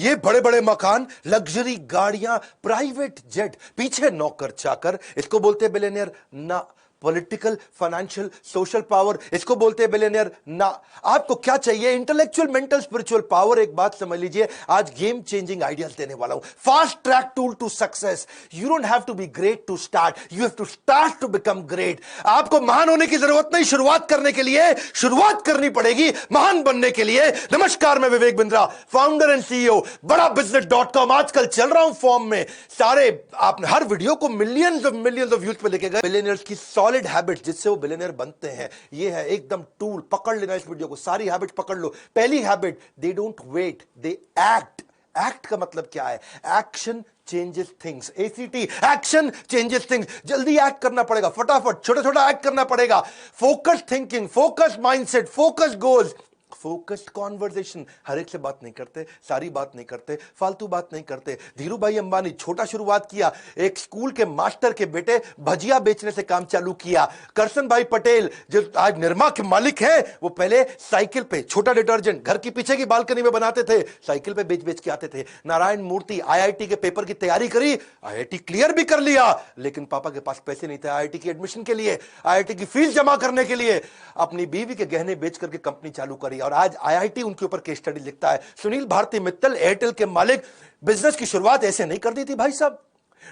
ये बड़े बड़े मकान, लग्जरी गाड़ियां, प्राइवेट जेट, पीछे नौकर चाकर, इसको बोलते हैं बिलियनियर ना। पॉलिटिकल, फाइनेंशियल, सोशल पावर, इसको बोलते हैं बिलियनियर ना। आपको क्या चाहिए? Intellectual, mental, spiritual power. एक बात समझ लीजिए, आज गेम चेंजिंग आइडियाज देने वाला हूं। Fast track tool to success. You don't have to be great to start, you have to start to become great. आपको महान होने की जरूरत नहीं, शुरुआत करने के लिए शुरुआत करनी पड़ेगी महान बनने के लिए। नमस्कार, मैं Vivek Bindra, founder and CEO बड़ा बिजनेस.com। आजकल चल रहा हूं फॉर्म में। सारे आपने हर वीडियो को मिलियंस ऑफ व्यूज पे लेके गए। बिलियनियर्स की सॉलिड हैबिट जिससे वो बिलियनियर बनते हैं, ये है एकदम टूल। पकड़ लेना इस वीडियो को, सारी हैबिट पकड़ लो। पहली habit, they don't wait, they act. Act का मतलब क्या है? Action changes things. ACT, action changes things. जल्दी एक्ट करना पड़ेगा, फटाफट छोटा छोटा एक्ट करना पड़ेगा। Focus thinking, focus mindset, focus goals, focused conversation. हर एक से बात नहीं करते, सारी बात नहीं करते, फालतू बात नहीं करते। धीरू भाई अंबानी छोटा शुरुआत किया, एक स्कूल के मास्टर के बेटे भजिया बेचने से काम चालू किया। करसन भाई पटेल जो आज निरमा के मालिक हैं, वो पहले साइकिल पे छोटा डिटर्जेंट घर की पीछे की बालकनी में बनाते थे, साइकिल पे बेच बेच के आते थे। नारायण मूर्ति IIT के पेपर की तैयारी करी, IIT क्लियर भी कर लिया, लेकिन पापा के पास पैसे नहीं थे IIT की एडमिशन के लिए, IIT की फीस जमा करने के लिए। अपनी बीवी के गहने बेच करके कंपनी चालू करी और आज IIT उनके ऊपर केस स्टडी लिखता है। सुनील भारती मित्तल एयरटेल के मालिक, बिजनेस की शुरुआत ऐसे नहीं कर दी थी भाई साहब।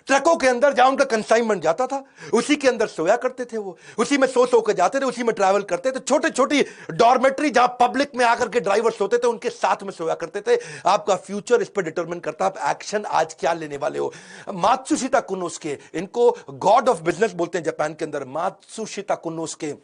ट्रकों के अंदर जहां उनका कंसाइनमेंट जाता था, उसी के अंदर सोया करते थे वो, उसी में सो के जाते थे, उसी में ट्रैवल करते थे। छोटे छोटी डॉर्मेट्री जहां पब्लिक में आकर के ड्राइवर सोते थे, उनके साथ में सोया करते थे। आपका फ्यूचर इस पर डिटरमिन करता है आप एक्शन आज क्या लेने वाले हो। मात्सुशिता कुनोस्के, इनको गॉड ऑफ बिजनेस बोलते हैं जापान के अंदर। मात्सुशिता कुनोस्के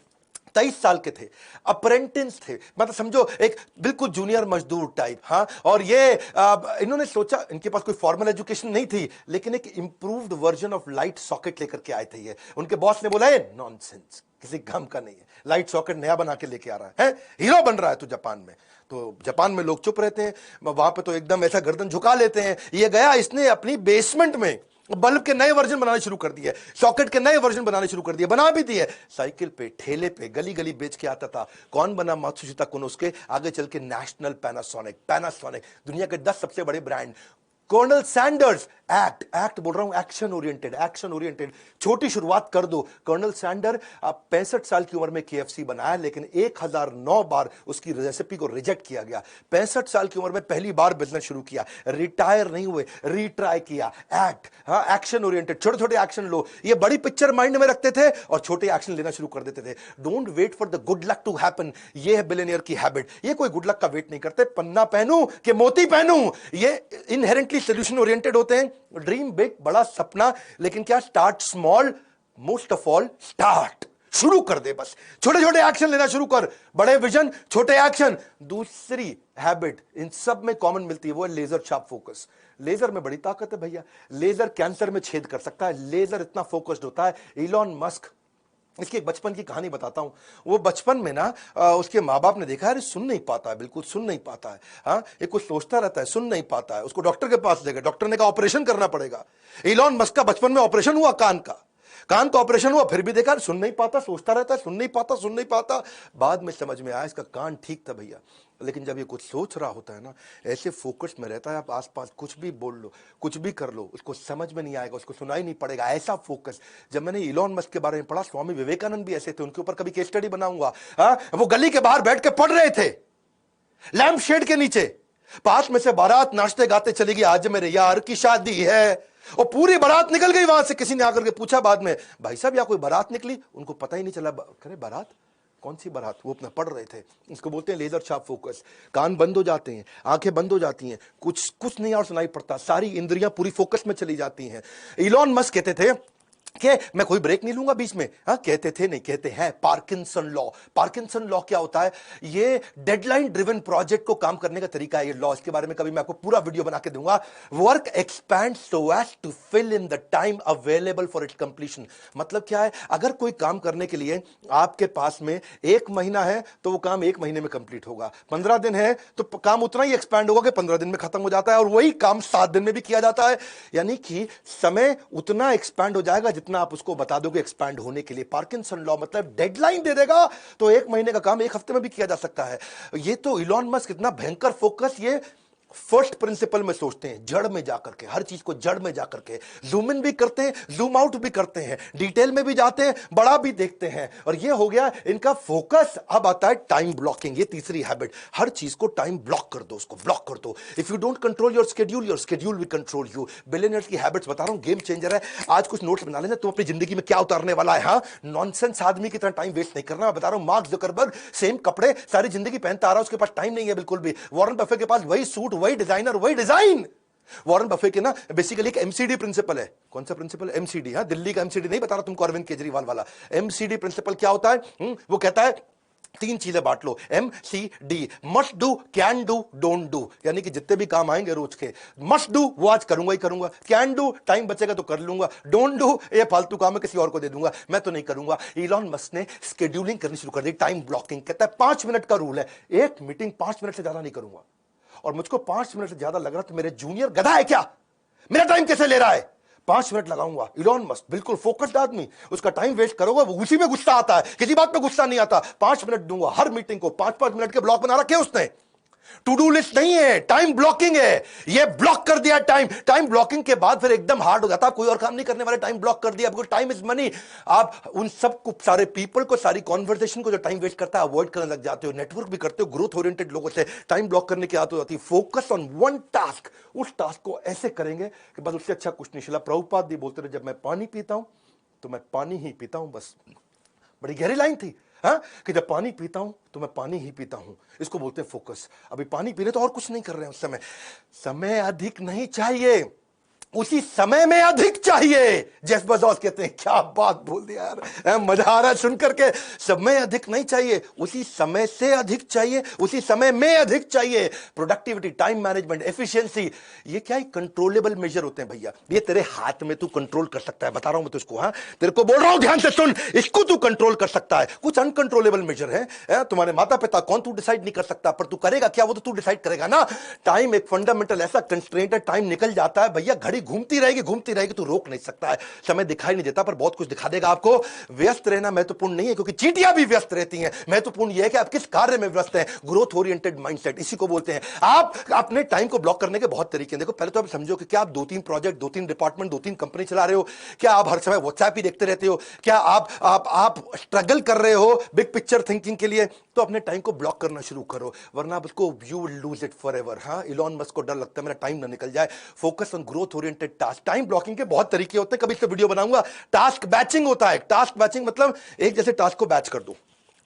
23 साल के थे, अप्रेंटिस थे, मतलब समझो एक बिल्कुल जूनियर मजदूर टाइप। हाँ, और ये इन्होंने सोचा, इनके पास कोई फॉर्मल एजुकेशन नहीं थी, लेकिन एक improved version of light socket लेकर के आए थे ये। उनके बॉस ने बोला है नॉनसेंस, किसी काम का नहीं है, लाइट सॉकेट नया बना के लेके आ रहा है, हीरो बन रहा है तू जापान में। तो जापान में लोग चुप रहते हैं, वहां पे तो एकदम ऐसा गर्दन झुका लेते हैं। ये गया, इसने अपनी बेसमेंट में बल्ब के नए वर्जन बनाने शुरू कर दिए, सॉकेट के नए वर्जन बनाने शुरू कर दिए, बना भी दिए। साइकिल पे, ठेले पे, गली गली बेच के आता था। कौन बना? मात्सुशिता कुनोस्के। आगे चल के नेशनल पैनासोनिक, दुनिया के 10 सबसे बड़े ब्रांड। कर्नल सैंडर्स, एक्ट बोल रहा हूं, एक्शन ओरिएंटेड। छोटी शुरुआत कर दो। कर्नल सैंडर 65 साल की उम्र में KFC बनाया, लेकिन 1009 बार उसकी रेसिपी को रिजेक्ट किया गया। 65 साल की उम्र में पहली बार बिजनेस शुरू किया, रिटायर नहीं हुए, रीट्राई किया। एक्ट, हाँ, एक्शन ओरिएंटेड, छोटे छोटे एक्शन लो। ये बड़ी पिक्चर माइंड में रखते थे और छोटे एक्शन लेना शुरू कर देते थे। Don't wait for the good luck to happen, ये है बिलियनियर की हैबिट। ये कोई गुड लक का वेट नहीं करते, पन्ना पहनूं कि मोती पहनूं, ये इनहेरेंटली सोल्यूशन ओरिएंटेड होते हैं। ड्रीम बिग, बड़ा सपना, लेकिन क्या? Start small, most of all start, शुरू कर दे बस। छोटे छोटे एक्शन लेना शुरू कर, बड़े विजन, छोटे एक्शन। दूसरी हैबिट इन सब में कॉमन मिलती है, वो है लेजर शार्प फोकस। लेजर में बड़ी ताकत है भैया, लेजर कैंसर में छेद कर सकता है, लेजर इतना फोकस्ड होता है। इलॉन मस्क, इसकी एक बचपन की कहानी बताता हूं। वो बचपन में ना उसके माँ बाप ने देखा, अरे सुन नहीं पाता है, बिल्कुल सुन नहीं पाता है, हाँ, ये कुछ सोचता रहता है, सुन नहीं पाता है। उसको डॉक्टर के पास ले गए, डॉक्टर ने कहा ऑपरेशन करना पड़ेगा। इलॉन मस्क का बचपन में ऑपरेशन हुआ, कान का ऑपरेशन हुआ, फिर भी देखा सुन नहीं पाता, सोचता रहता है, सुन नहीं पाता। बाद में समझ में आया इसका कान ठीक था भैया। लेकिन जब ये कुछ सोच रहा होता है ना, ऐसे फोकस में रहता है, आप आसपास कुछ भी बोल लो, कुछ भी कर लो, उसको समझ में नहीं आएगा, उसको सुनाई नहीं पड़ेगा, ऐसा फोकस। जब मैंने इलॉन मस्क के बारे में पढ़ा, स्वामी विवेकानंद भी ऐसे थे, उनके ऊपर कभी केस स्टडी बनाऊंगा। हाँ, वो गली के बाहर बैठ के पढ़ रहे थे, लैंप शेड के नीचे। पास में से बारात नाचते गाते चली गई, आज मेरे यार की शादी है, और पूरी बारात निकल गई वहां से। किसी ने आकर के पूछा बाद में, भाई साहब यहाँ कोई बारात निकली? उनको पता ही नहीं चला। करे बारात? कौन सी बारात? वो अपना पढ़ रहे थे। इसको बोलते हैं लेजर शार्प फोकस। कान बंद हो जाते हैं, आंखें बंद हो जाती हैं, कुछ नहीं और सुनाई पड़ता, सारी इंद्रियां पूरी फोकस में चली जाती हैं। इलॉन मस्क कहते थे कि मैं कोई ब्रेक नहीं लूंगा बीच में। हाँ, कहते थे नहीं, कहते हैं पार्किंसन लॉ। पार्किंसन लॉ क्या होता है? ये डेडलाइन ड्रिवन प्रोजेक्ट को काम करने का तरीका है ये लॉ। इसके बारे में कभी मैं आपको पूरा वीडियो बना के दूंगा। Work expand so as to fill in the time available for its completion. मतलब क्या है? अगर कोई काम करने के लिए आपके पास में 1 महीना है तो वो काम 1 महीने में कंप्लीट होगा। 15 दिन है तो काम उतना ही एक्सपैंड होगा कि 15 दिन में खत्म हो जाता है, और वही काम 7 दिन में भी किया जाता है। यानी कि समय उतना एक्सपैंड हो जाएगा जितना आप उसको बता दोगे एक्सपैंड होने के लिए। पार्किंसन लॉ मतलब डेडलाइन दे देगा तो 1 महीने का काम 1 हफ्ते में भी किया जा सकता है। ये तो इलॉन मस्क इतना भयंकर फोकस, ये फर्स्ट प्रिंसिपल में सोचते हैं, जड़ में जाकर के, हर चीज को जड़ में जाकर के जूम इन भी करते हैं, जूम आउट भी करते हैं, डिटेल में भी जाते हैं, बड़ा भी देखते हैं, और ये हो गया इनका फोकस। अब आता है टाइम ब्लॉकिंग, ये तीसरी हैबिट। हर चीज को टाइम ब्लॉक कर दो, उसको ब्लॉक कर दो। If you don't control your schedule will control you. Billionaires की हैबिट्स बता रहा हूं, गेम चेंजर है। आज कुछ नोट्स बना लेना, तुम अपनी जिंदगी में क्या उतारने वाला है। हाँ, नॉनसेंस आदमी की तरह टाइम वेस्ट नहीं करना। मैं बता रहा हूं, मार्क ज़करबर्ग सेम कपड़े सारी जिंदगी पहनता आ रहा है, उसके पास टाइम नहीं है बिल्कुल भी। वॉरेन बफे के पास वही सूट, वही डिजाइनर, वही डिजाइन। वॉरेन बफे के ना बेसिकली एक एमसीडी प्रिंसिपल है। कौन सा प्रिंसिपल? एमसीडी। हाँ, दिल्ली का एमसीडी नहीं बता रहा तुमको, अरविंद केजरीवाल वाला। एमसीडी प्रिंसिपल क्या होता है? वो कहता है तीन चीजें बांट लो, MCD। Must do, can do, don't do. यानी कि जितने भी काम आएंगे रोज के, मस्ट डू वो आज करूंगा ही करूंगा, कैन डू टाइम बचेगा तो कर लूंगा, डोंट डू ये फालतू काम है किसी और को दे दूंगा, मैं तो नहीं करूंगा। इलॉन मस्क ने स्केड्यूलिंग करनी शुरू कर दी, टाइम ब्लॉकिंग। कहता है 5 मिनट का रूल है, एक मीटिंग 5 मिनट से ज्यादा नहीं करूंगा। और मुझको 5 मिनट से ज्यादा लग रहा तो मेरे जूनियर गधा है क्या, मेरा टाइम कैसे ले रहा है। 5 मिनट लगाऊंगा। इलॉन मस्क बिल्कुल फोकस्ड आदमी, उसका टाइम वेस्ट करोगे वो उसी में गुस्सा आता है, किसी बात पे गुस्सा नहीं आता। 5 मिनट दूंगा हर मीटिंग को, 5-5 मिनट के ब्लॉक बना रखे उसने। टू डू लिस्ट नहीं है, टाइम ब्लॉकिंग है। ये ब्लॉक कर दिया टाइम। टाइम ब्लॉकिंग के बाद फिर एकदम हार्ड हो जाता है, कोई और काम नहीं करने वाले, टाइम ब्लॉक कर दिया। Because time is money. आप उन सब को, सारे पीपल को, सारी कॉन्वर्सेशन को जो टाइम वेस्ट करता है अवॉइड करने लग जाते हो, नेटवर्क भी करते हो ग्रोथ ओरिएंटेड लोगों से। टाइम ब्लॉक करने की आदत हो जाती है। फोकस ऑन वन टास्क, उस टास्क को ऐसे करेंगे कि बस उससे अच्छा कुछ नहीं। शिला प्रभुपाद भी बोलते रहे, जब मैं पानी पीता हूं तो मैं पानी ही पीता हूं, बस। बड़ी गहरी लाइन थी। हाँ, कि जब पानी पीता हूं तो मैं पानी ही पीता हूं, इसको बोलते हैं फोकस। अभी पानी पी रहे तो और कुछ नहीं कर रहे हैं उस समय। समय अधिक नहीं चाहिए, उसी समय में अधिक चाहिए। जेफ बेज़ोस कहते हैं, क्या बात बोल दिया यार, मजा आ रहा है सुन करके। समय अधिक नहीं चाहिए, उसी समय से अधिक चाहिए, उसी समय में अधिक चाहिए। प्रोडक्टिविटी, टाइम मैनेजमेंट, एफिशिएंसी, ये क्या कंट्रोलेबल मेजर होते हैं भैया। ये तेरे हाथ में तू कंट्रोल कर सकता है, बता रहा हूं मैं तुझको। हाँ, तेरे को बोल रहा हूं, ध्यान से सुन, इसको तू कंट्रोल कर सकता है। कुछ अनकंट्रोलेबल मेजर है, तुम्हारे माता पिता कौन, तू डिसाइड नहीं कर सकता, पर तू करेगा क्या वो तो तू डिसाइड करेगा ना। टाइम एक फंडामेंटल ऐसा कंस्ट्रेंट है, टाइम निकल जाता है भैया, घड़ी घूमती रहेगी, तू रोक नहीं सकता है। समय दिखाई नहीं देता पर बहुत कुछ दिखा देगा आपको। व्यस्त रहना महत्वपूर्ण नहीं है, क्योंकि चींटियां भी व्यस्त रहती हैं। महत्वपूर्ण यह है कि आप किस कार्य में व्यस्त हैं। ग्रोथ ओरिएंटेड माइंडसेट, इसी को बोलते हैं। आप अपने टाइम को ब्लॉक करने के बहुत तरीके हैं। देखो, पहले तो आप समझो कि क्या आप 2-3 प्रोजेक्ट, 2-3 डिपार्टमेंट, 2-3 कंपनी चला रहे हो? क्या आप हर समय व्हाट्सएप ही देखते रहते हो? क्या आप स्ट्रगल कर रहे हो बिग पिक्चर थिंकिंग के लिए? तो अपने टाइम को ब्लॉक करना शुरू करो, वरना आप उसको you will lose it forever. हाँ, इलॉन मस्क को डर लगता है मेरा टाइम ना निकल जाए। Focus on growth oriented task. Time blocking के बहुत तरीके होते हैं, कभी इस पे वीडियो बनाऊंगा। टास्क बैचिंग होता है। टास्क बैचिंग मतलब एक जैसे टास्क को बैच कर दो,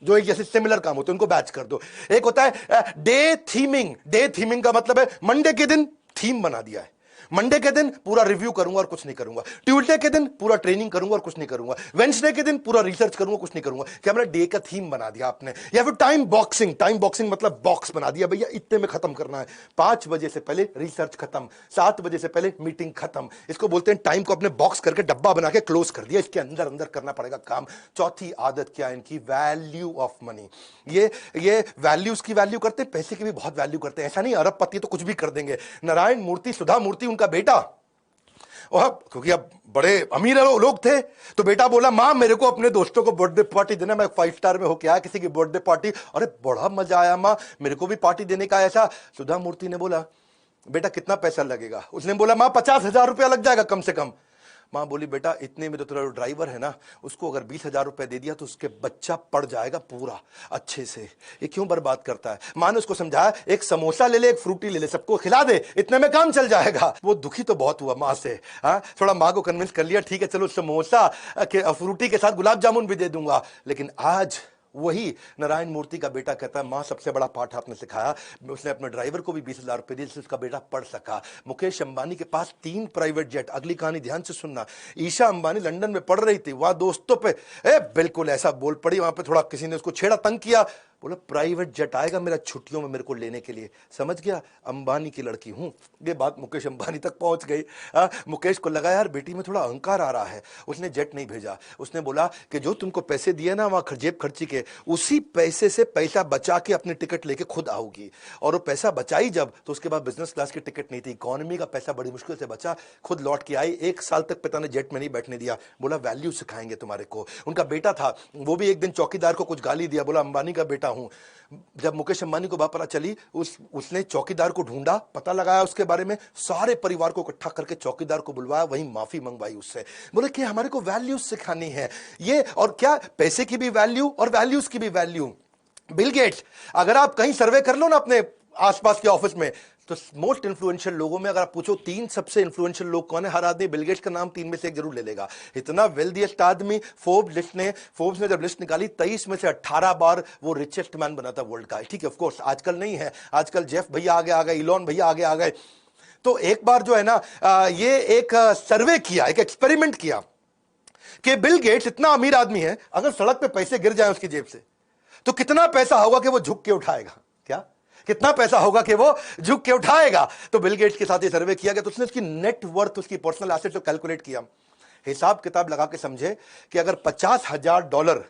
जो एक जैसे सिमिलर काम होते हैं उनको बैच कर दो। एक होता है डे थीमिंग। डे थीमिंग का मतलब है मंडे के दिन थीम बना दिया है, मंडे के दिन पूरा रिव्यू करूंगा और कुछ नहीं करूंगा, ट्यूसडे के दिन पूरा ट्रेनिंग करूंगा और कुछ नहीं करूंगा, वेडनेसडे के दिन पूरा रिसर्च करूंगा, कुछ नहीं करूंगा। क्या मेरा डे का थीम बना दिया आपने। या फिर टाइम बॉक्सिंग। टाइम बॉक्सिंग मतलब बॉक्स बना दिया भैया, इतने में खत्म करना है। 5 बजे से पहले रिसर्च खत्म, 7 बजे से पहले मीटिंग खत्म। इसको बोलते हैं टाइम को अपने बॉक्स करके डब्बा बना के क्लोज कर दिया, इसके अंदर अंदर करना पड़ेगा काम। चौथी आदत क्या है इनकी? Value of money. ये वैल्यूज की वैल्यू करते हैं, पैसे की भी बहुत वैल्यू करते हैं। ऐसा नहीं अरबपति तो कुछ भी कर देंगे। नारायण मूर्ति, सुधा मूर्ति उनका बेटा, और क्योंकि अब बड़े अमीर लोग थे, तो बेटा बोला, मां मेरे को अपने दोस्तों को बर्थडे पार्टी देना, मैं 5 स्टार में होके आया किसी की बर्थडे पार्टी, अरे बड़ा मजा आया मां, मेरे को भी पार्टी देने का। ऐसा सुधा मूर्ति ने बोला, बेटा कितना पैसा लगेगा? उसने बोला, मां 50,000 रुपया लग जाएगा कम से कम। मां बोली, बेटा इतने में तो तेरा ड्राइवर है ना, उसको अगर 20,000 रुपए दे दिया तो उसके बच्चा पढ़ जाएगा पूरा अच्छे से, ये क्यों बर्बाद करता है। मां ने उसको समझाया, एक समोसा ले ले, एक फ्रूटी ले ले, सबको खिला दे, इतने में काम चल जाएगा। वो दुखी तो बहुत हुआ मां से। हाँ, थोड़ा मां को कन्विंस कर लिया, ठीक है चलो समोसा के फ्रूटी के साथ गुलाब जामुन भी दे दूंगा। लेकिन आज वही नारायण मूर्ति का बेटा कहता है, मां सबसे बड़ा पाठ आपने सिखाया। उसने अपने ड्राइवर को भी 20,000 रुपए दिए जिससे उसका बेटा पढ़ सका। मुकेश अंबानी के पास 3 प्राइवेट जेट। अगली कहानी ध्यान से सुनना। ईशा अंबानी लंदन में पढ़ रही थी, वहां दोस्तों पे बिल्कुल ऐसा बोल पड़ी, वहां पे थोड़ा किसी ने उसको छेड़ा, तंग किया, बोला प्राइवेट जेट आएगा मेरा छुट्टियों में मेरे को लेने के लिए। समझ गया, अंबानी की लड़की हूं। ये बात मुकेश अंबानी तक पहुंच गई। मुकेश को लगा यार बेटी में थोड़ा अहंकार आ रहा है, उसने जेट नहीं भेजा। उसने बोला कि जो तुमको पैसे दिए ना वहां जेब खर्ची के, उसी पैसे से पैसा बचा के अपनी टिकट लेके खुद आओगी। और वो पैसा बचाई जब, तो उसके बाद बिजनेस क्लास की टिकट नहीं थी, इकोनॉमी का पैसा बड़ी मुश्किल से बचा, खुद लौट के आई। 1 साल तक पिता ने जेट में नहीं बैठने दिया, बोला वैल्यू सिखाएंगे तुम्हारे को। उनका बेटा था, वो भी एक दिन चौकीदार को कुछ गाली दिया, बोला अंबानी का बेटा बेटा हूं। जब मुकेश अंबानी को बात पता चली, उसने चौकीदार को ढूंढा, पता लगाया उसके बारे में, सारे परिवार को इकट्ठा करके चौकीदार को बुलवाया, वहीं माफी मंगवाई उससे। बोले कि हमारे को वैल्यूज सिखानी है ये, और क्या पैसे की भी वैल्यू और वैल्यूज की भी वैल्यू। बिल गेट्स, अगर आप कहीं सर्वे कर लो ना अपने आसपास के ऑफिस में, तो मोस्ट इंफ्लुएंशियल लोगों में अगर आप पूछो 3 सबसे इंफ्लुएंशियल लोग कौन है, हर आदमी बिल गेट्स का नाम 3 में से एक जरूर ले लेगा। इतना वेल्दीएस्ट आदमी। फोर्ब्स ने जब लिस्ट निकाली, 23 में से 18 बार वो रिचेस्ट मैन बना था वर्ल्ड का। ठीक है, ऑफ कोर्स आजकल नहीं है, आजकल जेफ भैया आगे आ गए, इलॉन भैया आगे आ गए। तो एक बार जो है ना, ये एक सर्वे किया, एक एक्सपेरिमेंट किया कि बिल गेट्स इतना अमीर आदमी है, अगर सड़क पे पैसे गिर जाए उसकी जेब से, तो कितना पैसा होगा कि वो झुक के उठाएगा। क्या कितना पैसा होगा कि वो झुक के उठाएगा। तो बिल गेट्स के साथ ये सर्वे किया गया, तो उसने उसकी नेट वर्थ, उसकी पर्सनल एसेट को कैलकुलेट किया, हिसाब किताब लगा के समझे कि अगर $50,000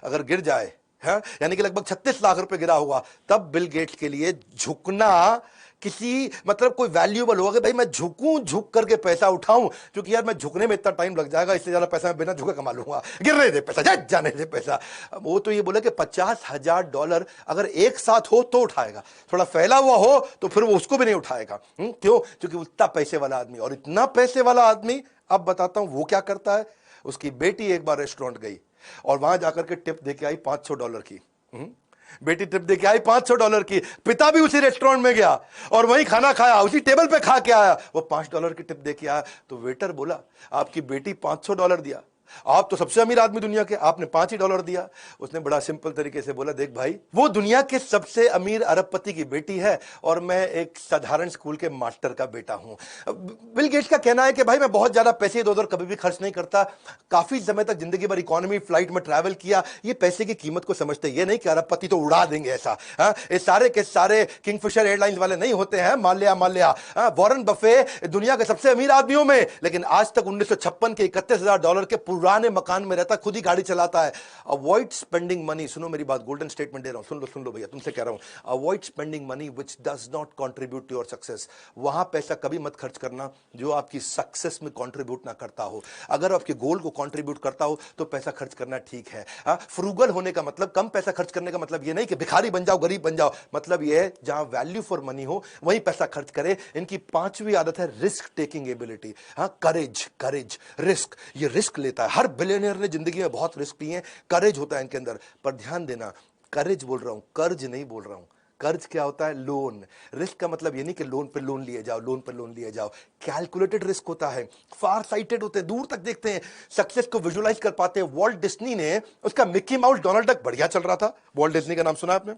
अगर गिर जाए, है यानी कि लगभग 36 लाख रुपए गिरा होगा, तब बिल गेट्स के लिए झुकना किसी मतलब कोई वैल्यूएबल होगा कि भाई मैं झुकूं, झुक करके पैसा उठाऊं, क्योंकि यार मैं झुकने में इतना टाइम लग जाएगा, इससे ज्यादा पैसा मैं बिना झुके कमा लूंगा, गिरने दे पैसा, जाने दे पैसा। वो तो ये बोला कि $50,000 अगर एक साथ हो तो उठाएगा, थोड़ा फैला हुआ हो तो फिर वो उसको भी नहीं उठाएगा। क्यों? क्योंकि उतना पैसे वाला आदमी, और इतना पैसे वाला आदमी, अब बताता हूं वो क्या करता है। उसकी बेटी एक बार रेस्टोरेंट गई और वहां जाकर के टिप देके आई $500 की। बेटी टिप देके आई $500 की, पिता भी उसी रेस्टोरेंट में गया और वहीं खाना खाया, उसी टेबल पे खा के आया, वो $5 की टिप देके आया। तो वेटर बोला, आपकी बेटी $500 दिया, आप तो सबसे अमीर आदमी दुनिया के, आपने $5 दिया। उसने बड़ा सिंपल तरीके से बोला, देख भाई, वो दुनिया के सबसे अमीर अरबपति की बेटी है और मैं एक साधारण स्कूल के मास्टर का बेटा हूं। बिल गेट्स का कहना है कि भाई मैं बहुत ज्यादा पैसे इधर उधर कभी भी खर्च नहीं करता, काफी समय तक जिंदगी भर इकोनॉमी फ्लाइट में ट्रैवल किया, ये पैसे की कीमत को समझते, ये नहीं कि अरबपति तो उड़ा देंगे ऐसा। ये सारे के सारे किंगफिशर एयरलाइंस वाले नहीं होते हैं, माल्या। वॉरेन बफे दुनिया के सबसे अमीर आदमियों में, लेकिन आज तक 1956 के $31,000 के पुराने मकान में रहता, खुद ही गाड़ी चलाता है। अवॉइड स्पेंडिंग मनी, सुनो मेरी बात, गोल्डन स्टेटमेंट दे रहा हूं, सुन लो भैया, तुमसे कह रहा हूं, avoid spending money which does not contribute to your success. वहां पैसा कभी मत खर्च करना जो आपकी सक्सेस में कंट्रीब्यूट ना करता हो। अगर आपके गोल को कंट्रीब्यूट करता हो तो पैसा खर्च करना ठीक है। फ्रूगल होने का मतलब, कम पैसा खर्च करने का मतलब यह नहीं कि भिखारी बन जाओ, गरीब बन जाओ, मतलब यह है जहां वैल्यू फॉर मनी हो वहीं पैसा खर्च करे। इनकी 5वीं आदत है रिस्क टेकिंग एबिलिटी। करेज, रिस्क, ये रिस्क लेता है। हर बिलियनियर ने जिंदगी में बहुत रिस्क लिए हैं, करेज होता है इनके अंदर। पर ध्यान देना, करेज बोल रहा हूं, कर्ज नहीं बोल रहा हूं। कर्ज क्या होता है? लोन। रिस्क का मतलब ये नहीं कि लोन पे लोन लिए जाओ। कैलकुलेटेड रिस्क होता है, फार साइटेड होते हैं, दूर तक देखते हैं, सक्सेस को विजुलाइज कर पाते हैं। वॉल्ट डिज्नी ने, उसका मिक्की माउस डोनाल्ड डक बढ़िया चल रहा था, वॉल्ट डिज्नी का नाम सुना आपने?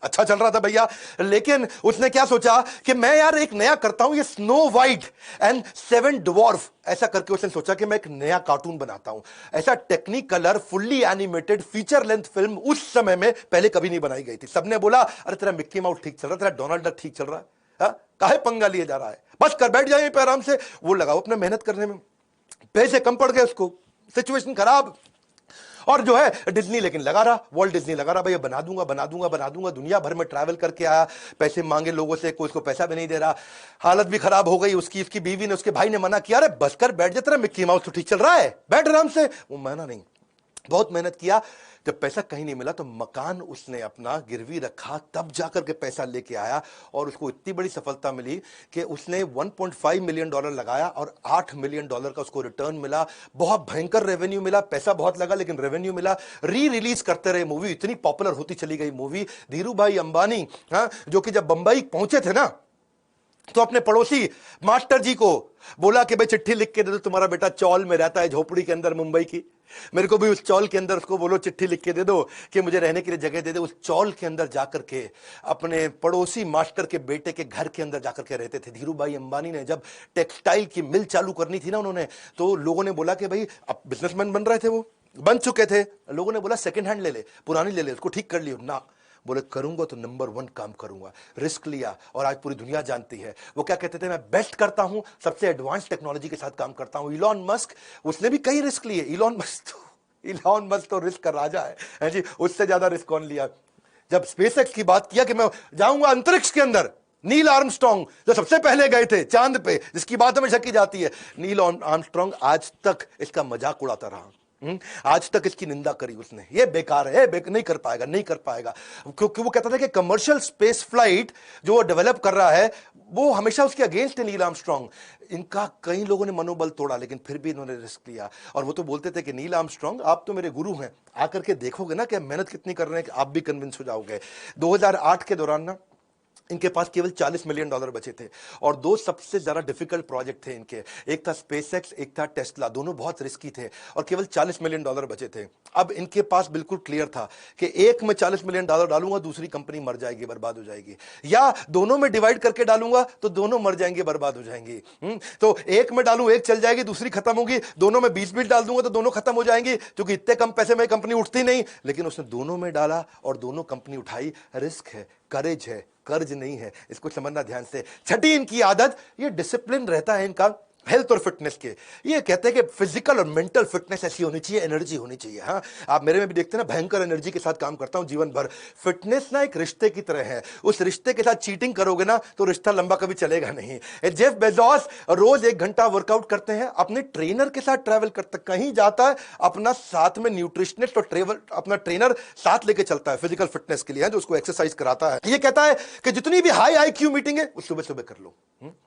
अच्छा चल रहा था भैया, लेकिन उसने क्या सोचा कि मैं यार एक नया करता हूं, ये स्नो वाइट एंड 7 ड्वार्फ, ऐसा करके उसने सोचा कि मैं एक नया कार्टून बनाता हूं। ऐसा technique colour fully animated feature length film उस समय में पहले कभी नहीं बनाई गई थी। सबने बोला, अरे तेरा मिक्की माउस ठीक चल रहा है, तेरा डोनाल्ड डक ठीक चल रहा है, काहे पंगा लिए जा रहा है, बस कर बैठ जाए पे आराम से। वो लगाओ अपने मेहनत करने में, पैसे कम पड़ गए उसको, सिचुएशन खराब। और जो है डिज्नी लेकिन लगा रहा, वॉल्ट डिज्नी लगा रहा, भैया बना दूंगा। दुनिया भर में ट्रैवल करके आया, पैसे मांगे लोगों से, कोई उसको पैसा भी नहीं दे रहा, हालत भी खराब हो गई उसकी बीवी ने, उसके भाई ने मना किया, अरे बस कर बैठ जा, तेरा मिक्की माउस तो ठीक चल रहा है, बैठ आराम से। वो माना नहीं, बहुत मेहनत किया। जब पैसा कहीं नहीं मिला तो मकान उसने अपना गिरवी रखा, तब जाकर के पैसा लेके आया, और उसको इतनी बड़ी सफलता मिली कि उसने $1.5 मिलियन लगाया और $8 मिलियन का उसको रिटर्न मिला। बहुत भयंकर रेवेन्यू मिला, पैसा बहुत लगा लेकिन रेवेन्यू मिला। रिलीज करते रहे मूवी, इतनी पॉपुलर होती चली गई मूवी। धीरू भाई अंबानी, जो कि जब बंबई पहुंचे थे ना, तो अपने पड़ोसी मास्टर जी को बोला कि भाई चिट्ठी लिख के दे दो, तुम्हारा बेटा चौल में रहता है, झोपड़ी के अंदर मुंबई की, मेरे को भी उस चौल के अंदर उसको बोलो चिट्ठी लिख के दे दो कि मुझे रहने के लिए जगह दे दे। उस चौल के अंदर जाकर के अपने पड़ोसी मास्टर के बेटे के घर के अंदर जाकर के रहते थे। धीरू भाई अंबानी ने जब टेक्सटाइल की मिल चालू करनी थी ना उन्होंने, तो लोगों ने बोला कि भाई, अब बिजनेसमैन बन रहे थे, वो बन चुके थे, लोगों ने बोला सेकंड हैंड ले ले, पुरानी ले ले, उसको ठीक कर लियो ना। बोले करूंगा तो नंबर 1 काम करूंगा। रिस्क लिया और आज पूरी दुनिया जानती है। वो क्या कहते थे, मैं बेस्ट करता हूं, सबसे एडवांस टेक्नोलॉजी के साथ काम करता हूं। इलॉन मस्क, उसने भी कई रिस्क लिए। इलॉन मस्क तो रिस्क का राजा है जी, उससे ज्यादा रिस्क कौन लिया? जब स्पेसएक्स की बात किया कि मैं जाऊंगा अंतरिक्ष के अंदर, नील आर्मस्ट्रॉन्ग जो सबसे पहले गए थे चांद पे, जिसकी बात हमेशा की जाती है, नील आर्मस्ट्रॉन्ग आज तक इसका मजाक उड़ाता रहा। आज तक इसकी निंदा करी उसने, ये बेकार है, नहीं कर पाएगा, नहीं कर पाएगा, क्योंकि वो कहता था कि कमर्शियल स्पेस फ्लाइट जो वो डेवलप कर रहा है वो हमेशा उसके अगेंस्ट है नील आर्मस्ट्रॉन्ग। इनका कई लोगों ने मनोबल तोड़ा, लेकिन फिर भी इन्होंने रिस्क लिया। और वो तो बोलते थे कि नील आर्मस्ट्रॉन्ग आप तो मेरे गुरु हैं, आकर के देखोगे ना कि मेहनत कितनी कर रहे हैं कि आप भी कन्विंस हो जाओगे। 2008 के दौरान ना इनके पास केवल $40 मिलियन बचे थे और दो सबसे ज्यादा डिफिकल्ट प्रोजेक्ट थे इनके, एक था स्पेसएक्स, एक था टेस्ला, दोनों बहुत रिस्की थे और केवल $40 मिलियन बचे थे। अब इनके पास बिल्कुल क्लियर था कि एक में $40 मिलियन डालूंगा, दूसरी कंपनी मर जाएगी, बर्बाद हो जाएगी, या दोनों में डिवाइड करके डालूंगा तो दोनों मर जाएंगे, बर्बाद हो जाएंगी। तो एक में डालूं एक चल जाएगी, दूसरी खत्म होगी, दोनों में 20 डाल दूंगा तो दोनों खत्म हो जाएंगी, क्योंकि इतने कम पैसे में कंपनी उठती नहीं। लेकिन उसने दोनों में डाला और दोनों कंपनी उठाई। रिस्क है, करेज है, कर्ज नहीं है, इसको समझना ध्यान से। छठी इनकी आदत, ये डिसिप्लिन रहता है इनका हेल्थ और फिटनेस के। ये कहते हैं कि फिजिकल और मेंटल फिटनेस ऐसी होनी चाहिए, एनर्जी होनी चाहिए। हाँ, आप मेरे में भी देखते हैं ना, भयंकर एनर्जी के साथ काम करता हूं जीवन भर। फिटनेस ना एक रिश्ते की तरह है, उस रिश्ते के साथ चीटिंग करोगे ना तो रिश्ता लंबा कभी चलेगा नहीं। जेफ बेजोस रोज 1 घंटा वर्कआउट करते हैं, अपने ट्रेनर के साथ ट्रैवल करते, कहीं जाता है अपना साथ में न्यूट्रिशनिस्ट और ट्रेवल अपना ट्रेनर साथ लेके चलता है फिजिकल फिटनेस के लिए, जो उसको एक्सरसाइज कराता है। ये कहता है कि जितनी भी हाई आईक्यू मीटिंग है सुबह सुबह कर लो,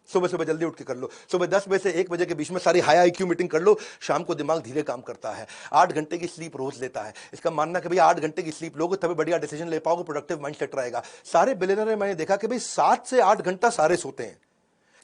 सुबह सुबह जल्दी उठ के कर लो, सुबह 10 बजे से 1 बजे के बीच में सारी हाई आईक्यू मीटिंग कर लो। शाम को दिमाग धीरे काम करता है। 8 घंटे की स्लीप रोज लेता है। इसका मानना कि भाई 8 घंटे की स्लीप लोगे तभी बढ़िया डिसीजन ले पाओगे, प्रोडक्टिव माइंडसेट रहेगा। सारे बिलियनर मैंने देखा कि भाई 7 से 8 घंटा सारे सोते हैं,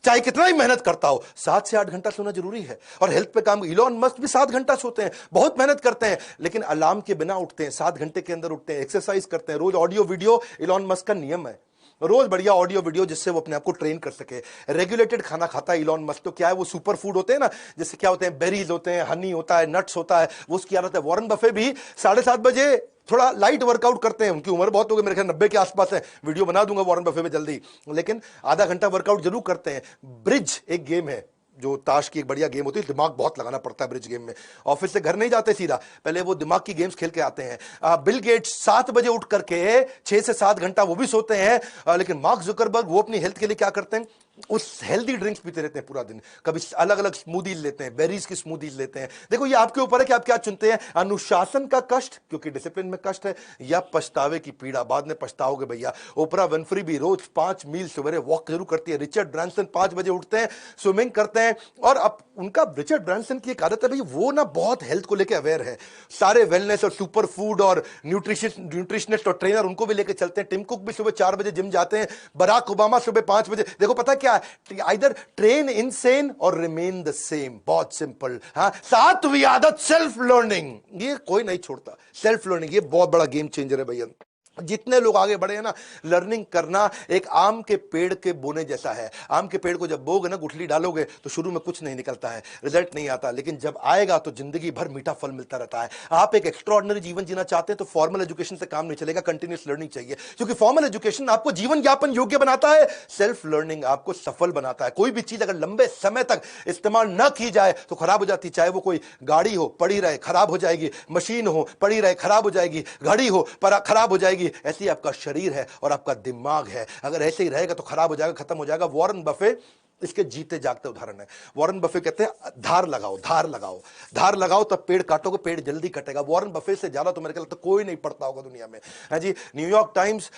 चाहे कितना ही मेहनत करता हो, 7 से 8 घंटा सोना जरूरी है। और हेल्थ पे काम, इलॉन मस्क भी 7 घंटा सोते हैं, बहुत मेहनत करते हैं, लेकिन अलार्म के बिना उठते हैं, 7 घंटे के अंदर उठते हैं, एक्सरसाइज करते हैं, रोज ऑडियो वीडियो। इलॉन मस्क का नियम है रोज बढ़िया ऑडियो वीडियो, जिससे वो अपने आप को ट्रेन कर सके। रेगुलेटेड खाना खाता है इलॉन मस्क। तो क्या है, वो सुपर फूड होते हैं ना, जैसे क्या होते हैं, बेरीज होते हैं, हनी होता है, नट्स होता है, वो उसकी आदत है। वॉरेन बफे भी 7:30 बजे थोड़ा लाइट वर्कआउट करते हैं। उनकी उम्र बहुत हो गई, मेरे ख्याल 90 के आसपास है। वीडियो बना दूंगा वॉरेन बफे में जल्दी, लेकिन आधा घंटा वर्कआउट जरूर करते हैं। ब्रिज एक गेम है, जो ताश की एक बढ़िया गेम होती है, दिमाग बहुत लगाना पड़ता है ब्रिज गेम में। ऑफिस से घर नहीं जाते सीधा, पहले वो दिमाग की गेम्स खेल के आते हैं। बिल गेट्स 7 बजे उठ करके 6 से 7 घंटा वो भी सोते हैं। लेकिन मार्क जुकरबर्ग वो अपनी हेल्थ के लिए क्या करते हैं, उस हेल्दी ड्रिंक्स पीते रहते हैं पूरा दिन। कभी अलग अलग स्मूदीज लेते हैं, बेरीज की स्मूदीज लेते हैं। देखो, ये आपके ऊपर है कि आप क्या चुनते हैं, अनुशासन का कष्ट क्योंकि डिसिप्लिन में कष्ट है, या पछतावे की पीड़ा, बाद में पछताओगे भैया। ओपरा विनफ्री भी रोज 5 मील सवेरे वॉक जरूर करती है। रिचर्ड ब्रांसन 5 बजे उठते हैं, स्विमिंग करते हैं। और अब उनका, रिचर्ड ब्रांसन की एक आदत है भाई, वो ना बहुत हेल्थ को लेकर अवेयर है। सारे वेलनेस और सुपर फूड और न्यूट्रिशनिस्ट और ट्रेनर उनको भी लेकर चलते हैं। टिम कुक भी सुबह 4 बजे जिम जाते हैं। बराक ओबामा सुबह 5 बजे। देखो पता क्या है, आइदर ट्रेन इनसेन और रिमेन द सेम। बहुत सिंपल। हाँ, 7वीं आदत सेल्फ लर्निंग, ये कोई नहीं छोड़ता। सेल्फ लर्निंग ये बहुत बड़ा गेम चेंजर है भैया। जितने लोग आगे बढ़े हैं ना, लर्निंग करना एक आम के पेड़ के बोने जैसा है। आम के पेड़ को जब बोगे ना, गुठली डालोगे तो शुरू में कुछ नहीं निकलता है, रिजल्ट नहीं आता, लेकिन जब आएगा तो जिंदगी भर मीठा फल मिलता रहता है। आप एक एक्स्ट्रॉर्डिनरी जीवन जीना चाहते हैं तो फॉर्मल एजुकेशन से काम नहीं चलेगा, कंटिन्यूस लर्निंग चाहिए। क्योंकि फॉर्मल एजुकेशन आपको जीवन यापन योग्य बनाता है, सेल्फ लर्निंग आपको सफल बनाता है। कोई भी चीज अगर लंबे समय तक इस्तेमाल न की जाए तो खराब हो जाती। चाहे वो कोई गाड़ी हो, पड़ी रहे खराब हो जाएगी, मशीन हो पड़ी रहे खराब हो जाएगी, घड़ी हो पर खराब हो जाएगी। ऐसे ही आपका शरीर है और आपका दिमाग है, अगर ऐसे ही रहेगा तो खराब हो जाएगा, खत्म हो जाएगा। वॉरेन बफे इसके जीते जागते उदाहरण है। वॉरेन बफे कहते हैं धार लगाओ, धार लगाओ, धार लगाओ, तब पेड़ काटोगे, पेड़ जल्दी कटेगा। वॉरेन बफे से ज्यादा तो मेरे ख्याल कोई नहीं पढ़ता होगा दुनिया में, है जी। New York Times,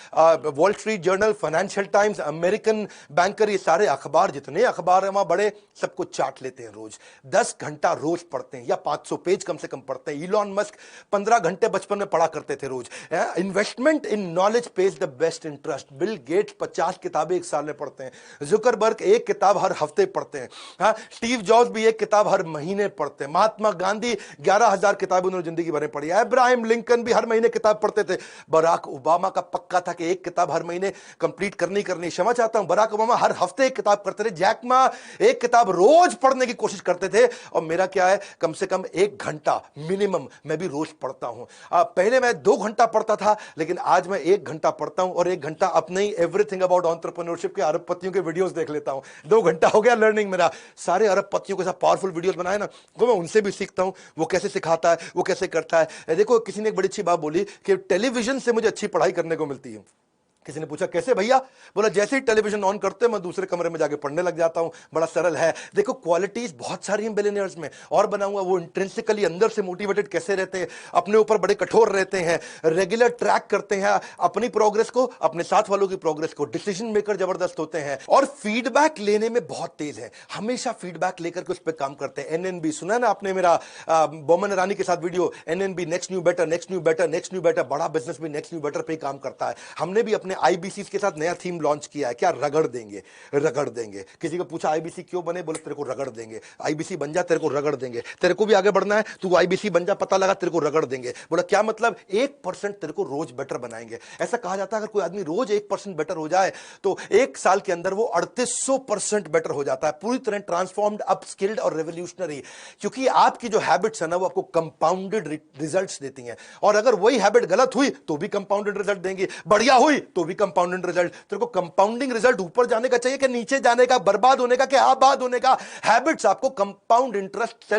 Wall Street Journal, Financial Times, American Banker, ये सारे अखबार, जितने अखबार है वहां बड़े, सबको चाट लेते हैं रोज। 10 घंटा रोज पढ़ते हैं, या 500 पेज कम से कम पढ़ते हैं। इलॉन मस्क 15 घंटे बचपन में पढ़ा करते थे रोज। Investment in knowledge pays the best interest. Bill Gates 50 किताबें एक साल में पढ़ते हैं। जुकरबर्ग 1 किताब हर हफ्ते पढ़ते हैं। हाँ, स्टीव जॉब्स भी 1 किताब हर महीने पढ़ते हैं। महात्मा गांधी 11,000 किताबें उन्होंने जिंदगी भर में पढ़ी है। इब्राहिम लिंकन भी हर महीने किताब पढ़ते थे। बराक ओबामा का पक्का था कि 1 किताब हर महीने कंप्लीट करनी। क्षमा चाहता हूं, बराक ओबामा हर हफ्ते 1 किताब करते थे। जैक मा 1 किताब रोज पढ़ने की कोशिश करते थे। और मेरा क्या है, कम से कम 1 घंटा मिनिमम मैं भी रोज पढ़ता हूं। पहले मैं 2 घंटा पढ़ता था, लेकिन आज मैं 1 घंटा पढ़ता हूं और 1 घंटा अपने ही एवरीथिंग अबाउट एंटरप्रेन्योरशिप के अरबपतियों के वीडियोस देख लेता हूं। 2 घंटा हो गया लर्निंग मेरा। सारे अरबपतियों के साथ पावरफुल वीडियोस बनाए ना, तो मैं उनसे भी सीखता हूं, वो कैसे सिखाता है, वो कैसे करता है। देखो, किसी ने एक बड़ी अच्छी बात बोली कि टेलीविजन से मुझे अच्छी पढ़ाई करने को मिलती है। किसी ने पूछा कैसे भैया? बोला जैसे ही टेलीविजन ऑन करते मैं दूसरे कमरे में जाके पढ़ने लग जाता हूं। बड़ा सरल है। देखो क्वालिटीज बहुत सारी हैं बिलियनियर्स में, और बनाऊंगा। वो इंट्रिंसिकली अंदर से मोटिवेटेड कैसे रहते हैं, अपने ऊपर बड़े कठोर रहते हैं, रेगुलर ट्रैक करते हैं अपनी प्रोग्रेस को, अपने साथ वालों की प्रोग्रेस को, डिसीजन मेकर जबरदस्त होते हैं और फीडबैक लेने में बहुत तेज है। हमेशा फीडबैक लेकर के उस पर काम करते हैं। एनएनबी सुना है ना आपने मेरा बोमन ईरानी के साथ video, NNB next new better, next new better, next new better. बड़ा बिजनेस भी नेक्स्ट न्यू बेटर पे काम करता है। हमने भी अपने आईबीसी के साथ नया थीम लॉन्च किया है, क्या? रगड़ देंगे, रगड़ देंगे। किसी को पूछा आईबीसी क्यों बने? बोले तेरे को रगड़ देंगे। आईबीसी बन जा, तेरे को रगड़ देंगे। तेरे को भी आगे बढ़ना है, तू आईबीसी बन जा, पता लगा, तेरे को रगड़ देंगे। बोला क्या मतलब? 1% तेरे को रोज बेटर बनाएंगे। ऐसा कहा जाता है अगर कोई आदमी रोज 1% बेटर हो जाए तो 1 साल के अंदर वो 3800% बेटर हो जाता है, पूरी तरह ट्रांसफॉर्म्ड, अपस्किल्ड और रेवोल्यूशनरी। क्योंकि आपकी जो हैबिट्स है ना, वो आपको कंपाउंडेड रिजल्ट्स देती हैं, और अगर वही हैबिट गलत हुई तो भी कंपाउंडेड रिजल्ट देंगे, बढ़िया हुई तो भी कंपाउंडेड रिजल्ट। तेरे को कंपाउंडिंग रिजल्ट ऊपर जाने का चाहिए कि नीचे जाने का, बर्बाद होने का कि आबाद होने का? हैबिट्स आपको कंपाउंड इंटरेस्ट,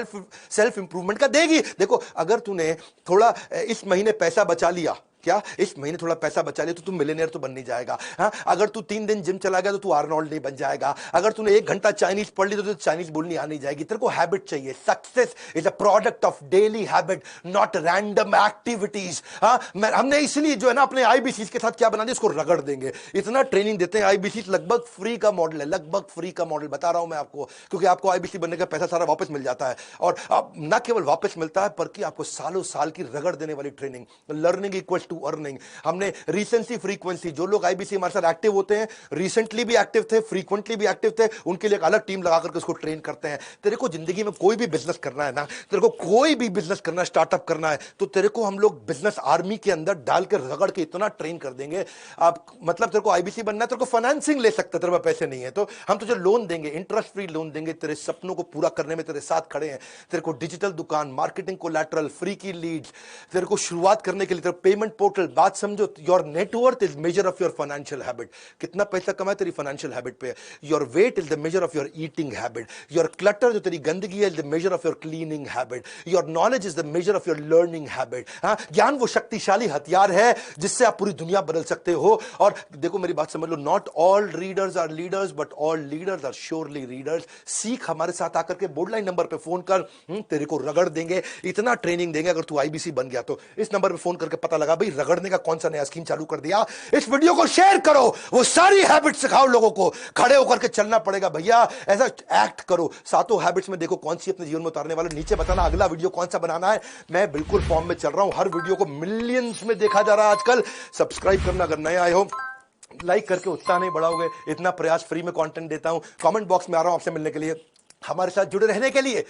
सेल्फ इंप्रूवमेंट का देगी। देखो अगर तूने थोड़ा इस महीने पैसा बचा लिया, क्या इस महीने थोड़ा पैसा बचा लिया, तो तू मिलियनेयर तो बन नहीं जाएगा। हाँ, अगर तू 3 दिन जिम चला गया तो तू आर्नोल्ड नहीं बन जाएगा। अगर तूने 1 घंटा चाइनीज पढ़ ली तो चाइनीज बोलनी आनी जाएगी। तेरे को हैबिट चाहिए। Success is a product of daily habit, not random activities. हाँ, हमने इसलिए जो है ना अपने आईबीसी के साथ क्या बना दिया, इसको रगड़ देंगे। इतना ट्रेनिंग देते हैं आईबीसी, लगभग फ्री का मॉडल है, लगभग फ्री का मॉडल बता रहा हूं मैं आपको, क्योंकि आपको आईबीसी बनने का पैसा सारा वापस मिल जाता है। और न केवल वापस मिलता है बल्कि आपको सालों साल की रगड़ देने वाली training. Learning equals to earning. हमने रिसेंसी फ्रीक्वेंसी, जो लोग आईबीसी हमारे साथ एक्टिव होते हैं, रिसेंटली भी एक्टिव थे, फ्रीक्वेंटली भी एक्टिव थे, उनके लिए एक अलग टीम लगा करके उसको ट्रेन करते हैं। तेरे को जिंदगी में कोई भी बिजनेस करना है ना, तेरे को कोई भी बिजनेस करना है, स्टार्टअप करना है, तो तेरे को हम लोग बिजनेस आर्मी के अंदर डाल के रगड़ के इतना ट्रेन कर देंगे। आप मतलब तेरे को आईबीसी बनना है, तेरे को फाइनेंसिंग ले सकते, तेरे पास पैसे नहीं है तो हम तुझे लोन देंगे, इंटरेस्ट फ्री लोन देंगे, तेरे सपनों को पूरा करने में तेरे साथ खड़े हैं। तेरे को डिजिटल दुकान, मार्केटिंग कोलैटरल, फ्री की लीड्स, तेरे को शुरुआत करने के लिए तेरे पेमेंट पोर्टल। बात समझो, your net worth is measure of your financial habit. कितना पैसा कमाए तेरी फाइनेंशियल हैबिट पे। Your weight is the measure of your eating habit. Your clutter, जो तेरी गंदगी है, is the measure of your cleaning habit. Your knowledge is the measure of your learning habit. ज्ञान वो शक्तिशाली हथियार है जिससे आप पूरी दुनिया बदल सकते हो। और देखो मेरी बात समझ लो, not all readers are leaders but all leaders are surely readers. सीख हमारे साथ आकर के बोर्ड लाइन नंबर पे फोन कर, तेरे को रगड़ देंगे, इतना ट्रेनिंग देंगे। अगर तू आईबीसी बन गया तो इस नंबर पे फोन करके पता लगा भाई रगड़ने का कौन सा नया स्कीम चालू कर दिया। इस वीडियो को शेयर करो, वो सारी हैबिट सिखाओ लोगों को। खड़े होकर के चलना पड़ेगा भैया, ऐसा एक्ट करो। सातों हैबिट्स में देखो कौन सी अपने जीवन में उतारने वाले। नीचे बताना अगला वीडियो कौन सा बनाना है। मैं बिल्कुल फॉर्म में चल रहा हूं, हर वीडियो को मिलियंस में देखा जा रहा है आजकल। सब्सक्राइब करना अगर नए आए हो, लाइक करके उत्साह नहीं बढ़ाओगे। इतना प्रयास, फ्री में कंटेंट देता हूं। कमेंट बॉक्स में आ रहा हूं आपसे मिलने के लिए, हमारे साथ जुड़े रहने के लिए,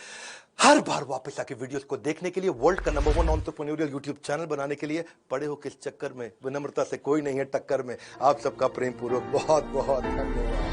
हर बार वापस आके वीडियोस को देखने के लिए, वर्ल्ड का नंबर 1 एंटरप्रेन्योरियल यूट्यूब चैनल बनाने के लिए। पड़े हो किस चक्कर में? विनम्रता से कोई नहीं है टक्कर में। आप सबका प्रेम पूर्वक बहुत बहुत धन्यवाद।